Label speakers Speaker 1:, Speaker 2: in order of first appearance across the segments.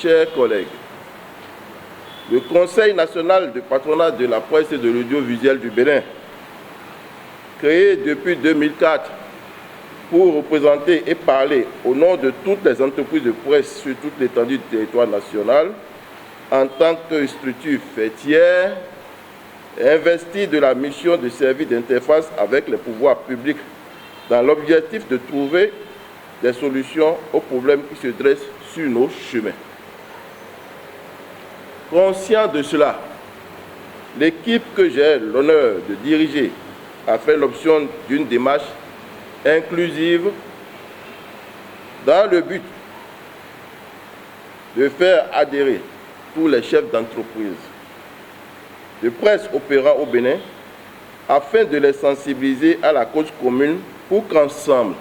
Speaker 1: chers collègues, le Conseil national de patronat de la presse et de l'audiovisuel du Bénin, créé depuis 2004 pour représenter et parler au nom de toutes les entreprises de presse sur toute l'étendue du territoire national, en tant que structure faîtière, est investi de la mission de servir d'interface avec les pouvoirs publics dans l'objectif de trouver des solutions aux problèmes qui se dressent sur nos chemins. Conscient de cela, l'équipe que j'ai l'honneur de diriger a fait l'option d'une démarche inclusive dans le but de faire adhérer tous les chefs d'entreprise de presse opérant au Bénin afin de les sensibiliser à la cause commune pour qu'ensemble,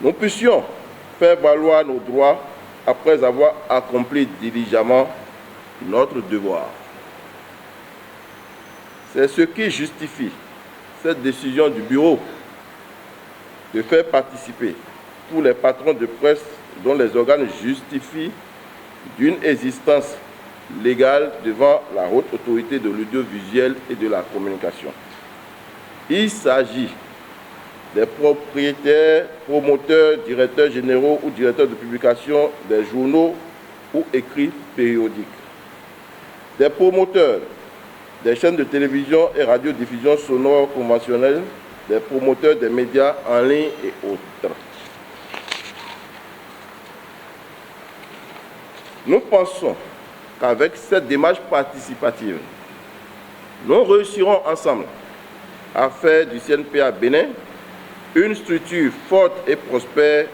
Speaker 1: nous puissions faire valoir nos droits après avoir accompli diligemment notre devoir. C'est ce qui justifie cette décision du bureau de faire participer tous les patrons de presse dont les organes justifient d'une existence légale devant la haute autorité de l'audiovisuel et de la communication. Il s'agit des propriétaires, promoteurs, directeurs généraux ou directeurs de publication des journaux ou écrits périodiques, des promoteurs des chaînes de télévision et radiodiffusion sonore conventionnelles, des promoteurs des médias en ligne et autres. Nous pensons qu'avec cette démarche participative, nous réussirons ensemble à faire du CNPA Bénin une structure forte et prospère,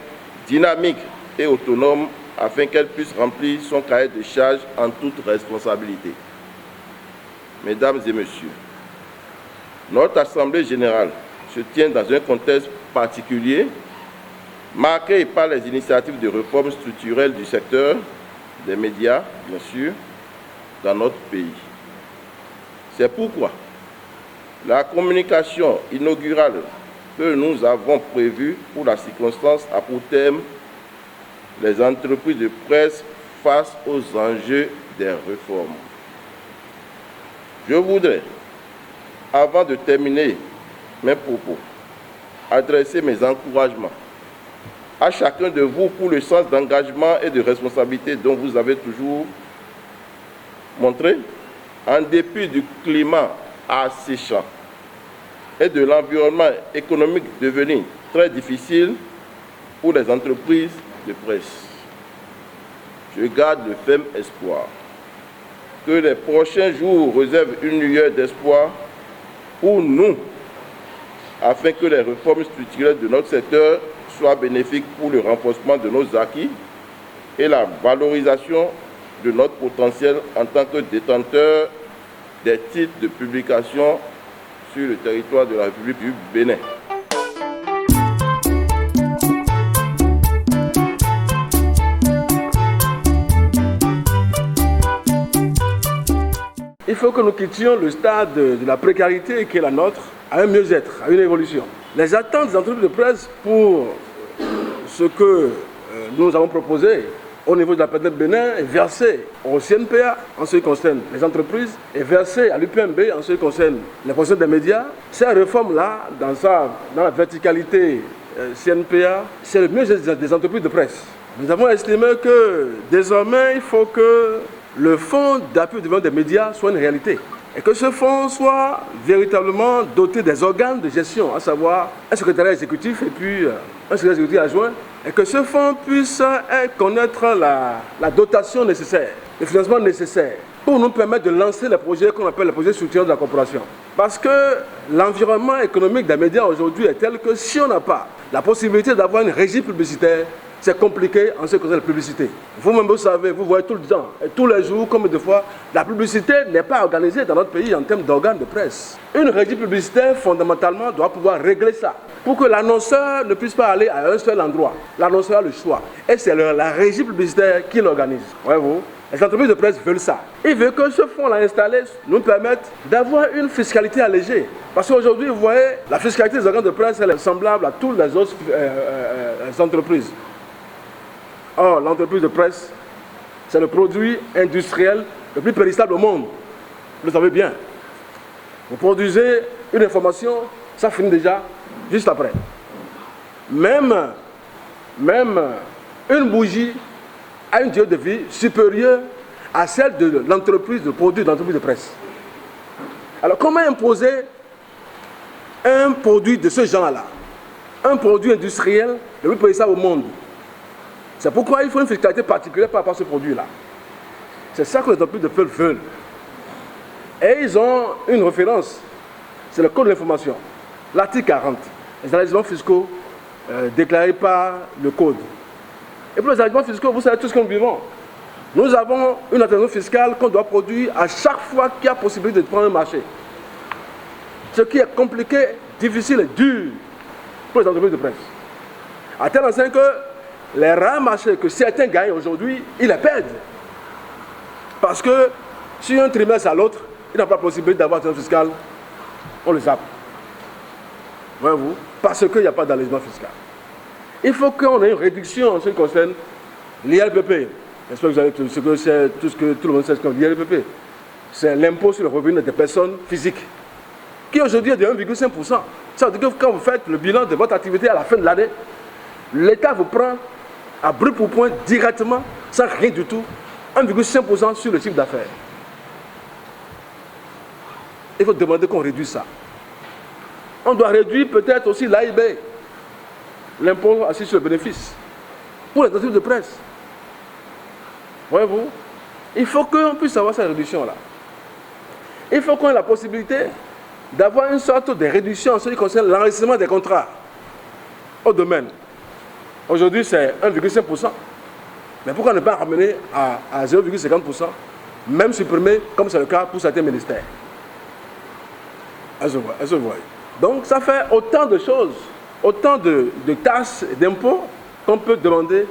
Speaker 1: dynamique et autonome afin qu'elle puisse remplir son cahier de charges en toute responsabilité. Mesdames et messieurs, notre Assemblée générale se tient dans un contexte particulier, marqué par les initiatives de réforme structurelle du secteur des médias, bien sûr, dans notre pays. C'est pourquoi la communication inaugurale que nous avons prévue pour la circonstance a pour thème les entreprises de presse face aux enjeux des réformes. Je voudrais, avant de terminer mes propos, adresser mes encouragements à chacun de vous pour le sens d'engagement et de responsabilité dont vous avez toujours montré, en dépit du climat asséchant et de l'environnement économique devenu très difficile pour les entreprises de presse. Je garde le ferme espoir que les prochains jours réservent une lueur d'espoir pour nous, afin que les réformes structurelles de notre secteur soient bénéfiques pour le renforcement de nos acquis et la valorisation de notre potentiel en tant que détenteur des titres de publication sur le territoire de la République du Bénin.
Speaker 2: Il faut que nous quittions le stade de la précarité qui est la nôtre à un mieux-être, à une évolution. Les attentes des entreprises de presse pour ce que nous avons proposé au niveau de la PNED Bénin est versé au CNPA en ce qui concerne les entreprises et versé à l'UPMB en ce qui concerne les professionnels des médias. Ces réformes-là, dans la verticalité CNPA, c'est le mieux-être des entreprises de presse. Nous avons estimé que désormais, il faut que le fonds d'appui au développement des médias soit une réalité. Et que ce fonds soit véritablement doté des organes de gestion, à savoir un secrétariat exécutif et puis un secrétaire exécutif adjoint, et que ce fonds puisse connaître la dotation nécessaire, le financement nécessaire pour nous permettre de lancer les projets qu'on appelle les projets structurels de la corporation. Parce que l'environnement économique des médias aujourd'hui est tel que si on n'a pas la possibilité d'avoir une régie publicitaire, c'est compliqué en ce qui concerne la publicité. Vous-même, vous savez, vous voyez tout le temps, et tous les jours, comme des fois, la publicité n'est pas organisée dans notre pays en termes d'organes de presse. Une régie publicitaire, fondamentalement, doit pouvoir régler ça, pour que l'annonceur ne puisse pas aller à un seul endroit. L'annonceur a le choix. Et c'est la régie publicitaire qui l'organise. Voyez-vous ? Les entreprises de presse veulent ça. Ils veulent que ce fonds-là installé nous permette d'avoir une fiscalité allégée. Parce qu'aujourd'hui, vous voyez, la fiscalité des organes de presse, elle est semblable à toutes les autres entreprises. Or, l'entreprise de presse c'est le produit industriel le plus périssable au monde. Vous le savez bien. Vous produisez une information, ça finit déjà juste après. Même une bougie a une durée de vie supérieure à celle de l'entreprise de produits de l'entreprise de presse. Alors comment imposer un produit de ce genre-là, un produit industriel le plus périssable au monde? C'est pourquoi il faut une fiscalité particulière par rapport à ce produit-là. C'est ça que les entreprises de presse veulent. Et ils ont une référence, c'est le Code de l'information, l'article 40, les allégements fiscaux déclarés par le Code. Et pour les allégements fiscaux, vous savez tout ce que nous vivons. Nous avons une attention fiscale qu'on doit produire à chaque fois qu'il y a possibilité de prendre un marché. Ce qui est compliqué, difficile et dur pour les entreprises de presse. À tel enseigne que les rares marchés que certains gagnent aujourd'hui, ils les perdent. Parce que si un trimestre à l'autre, il n'a pas la possibilité d'avoir un attention fiscale, on les zappe. Voyez-vous? Parce qu'il n'y a pas d'allègement fiscal. Il faut qu'on ait une réduction en ce qui concerne l'ILPP. J'espère que vous avez tout ce que tout le monde sait ce qu'est l'ILPP. C'est l'impôt sur le revenu des personnes physiques, qui aujourd'hui est de 1,5%. Ça veut dire que quand vous faites le bilan de votre activité à la fin de l'année, l'État vous prend à brut pour point directement, sans rien du tout, 1,5% sur le chiffre d'affaires. Il faut demander qu'on réduise ça. On doit réduire peut-être aussi l'AIB, l'impôt assis sur le bénéfice, pour les entreprises de presse. Voyez-vous, il faut qu'on puisse avoir cette réduction-là. Il faut qu'on ait la possibilité d'avoir une sorte de réduction en ce qui concerne l'enregistrement des contrats au domaine. Aujourd'hui, c'est 1,5%. Mais pourquoi ne pas ramener à 0,50%, même supprimer, comme c'est le cas pour certains ministères? Elle se voit. Donc, ça fait autant de choses, autant de taxes et d'impôts qu'on peut demander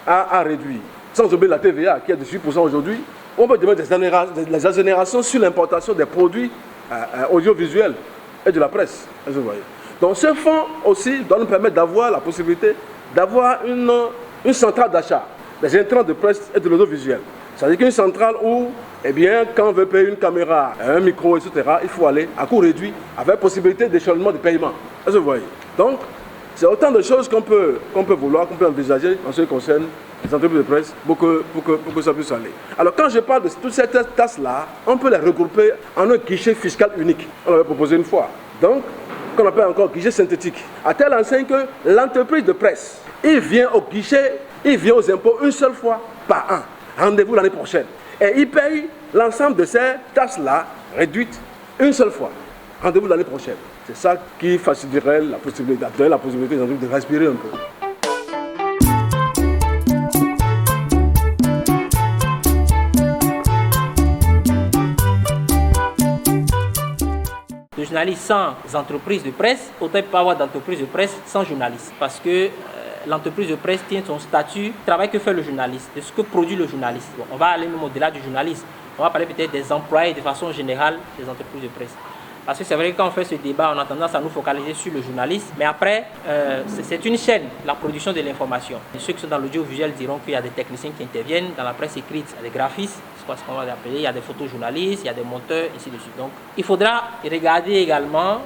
Speaker 2: à réduire. Sans oublier la TVA, qui est de 8% aujourd'hui, on peut demander des exonérations sur l'importation des produits audiovisuels et de la presse. Elle se voit. Donc, ce fonds aussi doit nous permettre d'avoir la possibilité d'avoir une centrale d'achat des intrants de presse et de l'audiovisuel. C'est-à-dire qu'une centrale où, eh bien, quand on veut payer une caméra, un micro, etc., il faut aller à coût réduit avec possibilité d'échelonnement de paiement. Vous voyez. Donc, c'est autant de choses qu'on peut vouloir, qu'on peut envisager en ce qui concerne les entreprises de presse pour que ça puisse aller. Alors, quand je parle de toutes ces tasses-là, on peut les regrouper en un guichet fiscal unique. On l'avait proposé une fois. Donc, qu'on appelle encore guichet synthétique. À telle enseigne que l'entreprise de presse, il vient au guichet, il vient aux impôts une seule fois par an. Rendez-vous l'année prochaine. Et il paye l'ensemble de ces tasses-là réduites une seule fois. Rendez-vous l'année prochaine. C'est ça qui faciliterait la possibilité de respirer un peu.
Speaker 3: De journalistes sans entreprise de presse, autant il peut pas avoir d'entreprise de presse sans journaliste. Parce que l'entreprise de presse tient son statut, le travail que fait le journaliste, de ce que produit le journaliste. Bon, on va aller même au-delà du journaliste. On va parler peut-être des employés de façon générale des entreprises de presse. Parce que c'est vrai que quand on fait ce débat, on a tendance à nous focaliser sur le journaliste. Mais après, c'est une chaîne, la production de l'information. Ceux qui sont dans l'audiovisuel diront qu'il y a des techniciens qui interviennent. Dans la presse écrite, il y a des graphistes, c'est ce qu'on va appeler. Il y a des photojournalistes, il y a des monteurs, ainsi de suite. Donc, il faudra regarder également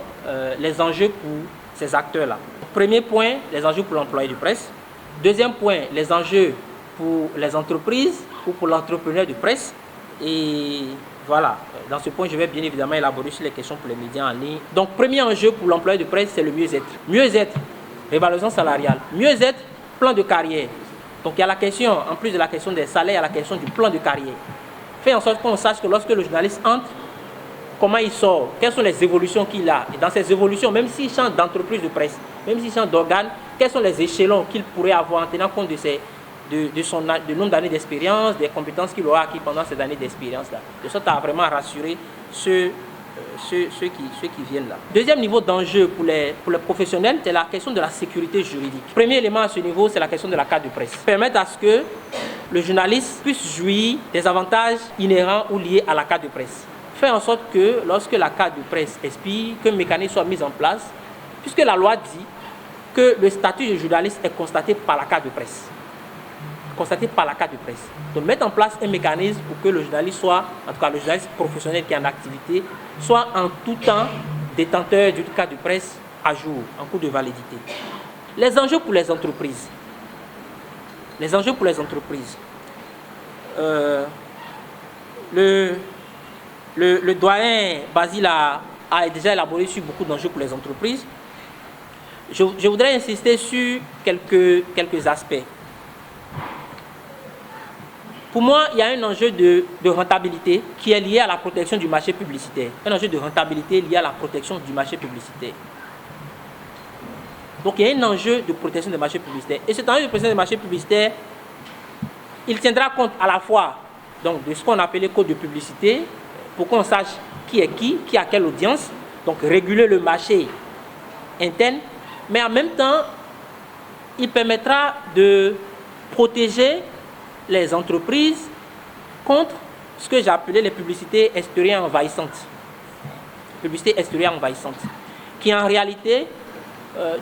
Speaker 3: les enjeux pour ces acteurs-là. Premier point, les enjeux pour l'employé de presse. Deuxième point, les enjeux pour les entreprises ou pour l'entrepreneur de presse. Et voilà, dans ce point, je vais bien évidemment élaborer sur les questions pour les médias en ligne. Donc, premier enjeu pour l'employé de presse, c'est le mieux-être. Mieux-être, révalorisation salariale. Mieux-être, plan de carrière. Donc, il y a la question, en plus de la question des salaires, il y a la question du plan de carrière. Fait en sorte qu'on sache que lorsque le journaliste entre, comment il sort, quelles sont les évolutions qu'il a. Et dans ces évolutions, même s'il change d'entreprise de presse, même s'il change d'organe, quels sont les échelons qu'il pourrait avoir en tenant compte de nombre d'années d'expérience, des compétences qu'il aura acquis pendant ces années d'expérience-là. De sorte à vraiment rassurer ceux qui viennent là. Deuxième niveau d'enjeu pour les professionnels, c'est la question de la sécurité juridique. Premier élément à ce niveau, c'est la question de la carte de presse. Permettre à ce que le journaliste puisse jouir des avantages inhérents ou liés à la carte de presse. Faire en sorte que lorsque la carte de presse expire, qu'un mécanisme soit mis en place, puisque la loi dit que le statut de journaliste est constaté par la carte de presse. constatées par la carte de presse. Donc mettre en place un mécanisme pour que le journaliste soit, en tout cas le journaliste professionnel qui est en activité, soit en tout temps détenteur d'une carte de presse à jour, en cours de validité. Les enjeux pour les entreprises. Les enjeux pour les entreprises. Le doyen Basile a déjà élaboré sur beaucoup d'enjeux pour les entreprises. Je voudrais insister sur quelques aspects. Pour moi, il y a un enjeu de rentabilité qui est lié à la protection du marché publicitaire. Un enjeu de rentabilité lié à la protection du marché publicitaire. Donc, il y a un enjeu de protection du marché publicitaire. Et cet enjeu de protection du marché publicitaire, il tiendra compte à la fois donc, de ce qu'on appelle les codes de publicité, pour qu'on sache qui est qui a quelle audience, donc réguler le marché interne, mais en même temps, il permettra de protéger les entreprises contre ce que j'ai appelé les publicités extérieures envahissantes. Publicités extérieures envahissantes, qui en réalité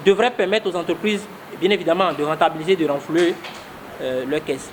Speaker 3: devraient permettre aux entreprises, bien évidemment, de rentabiliser, de renflouer leurs caisses.